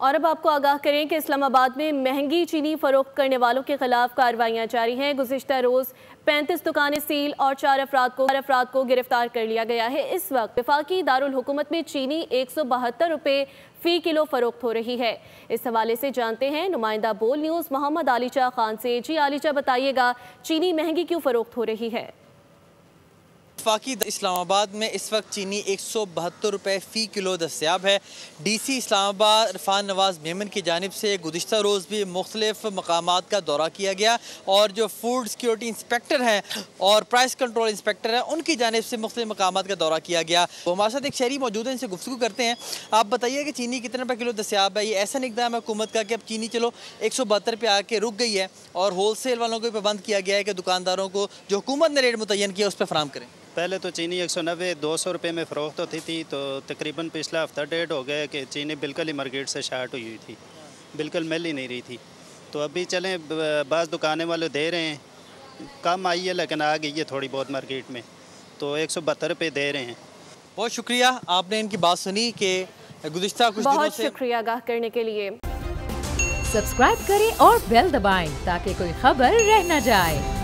और अब आपको आगाह करें कि इस्लामाबाद में महंगी चीनी फरोख्त करने वालों के खिलाफ कार्रवाइयां जारी हैं। गुज़िश्ता रोज़ 35 दुकानें सील और 4 अफराद को गिरफ्तार कर लिया गया है। इस वक्त वफाकी दारुल हुकूमत में चीनी 172 रुपये फ़ी किलो फरोख्त हो रही है। इस हवाले से जानते हैं नुमाइंदा बोल न्यूज़ मोहम्मद आलिचा खान से। जी आलिचा, बताइएगा चीनी महंगी क्यों फरोख्त हो रही है? वफाकी इस्लामाबाद में इस वक्त चीनी 172 रुपये फ़ी किलो दस्तियाब है। DC इस्लामाबाद इरफान नवाज़ मेमन की जानिब से गुज़िश्ता रोज़ भी मुख्तलिफ मकामात का दौरा किया गया और जो फूड सिक्योरिटी इंस्पेक्टर हैं और प्राइस कंट्रोल इंस्पेक्टर हैं उनकी जानिब से मुख्तलिफ मकामात का दौरा किया गया। वो हमारे साथ एक शहरी मौजूद है, इनसे गुफ्तगू करते हैं। आप बताइए कि चीनी कितने रुपये किलो दस्तियाब है? ये ऐसा इक़दाम है हुकूमत का कि अब चीनी चलो 172 पे आके रुक गई है और होलसेल वालों को भी पाबंद किया गया है कि दुकानदारों को जो हुकूमत ने रेट मुतय्यन किया उस पर फराहम करें। पहले तो चीनी 190-200 रुपये में फ़रोख्त होती थी, तो तकरीबन पिछला हफ्ता डेढ़ हो गया कि चीनी बिल्कुल ही मार्केट से शार्ट हुई थी, बिल्कुल मिल ही नहीं रही थी। तो अभी चलें, बाज़ दुकानें वाले दे रहे हैं, कम आई है लेकिन आ गई है थोड़ी बहुत मार्केट में, तो 172 रुपये दे रहे हैं। बहुत शुक्रिया, आपने इनकी बात सुनी कि गुज़िश्ता कुछ दिनों से। बहुत शुक्रिया आगाह करने के लिए। सब्सक्राइब करें और बेल दबाएं ताकि कोई खबर रह न जाए।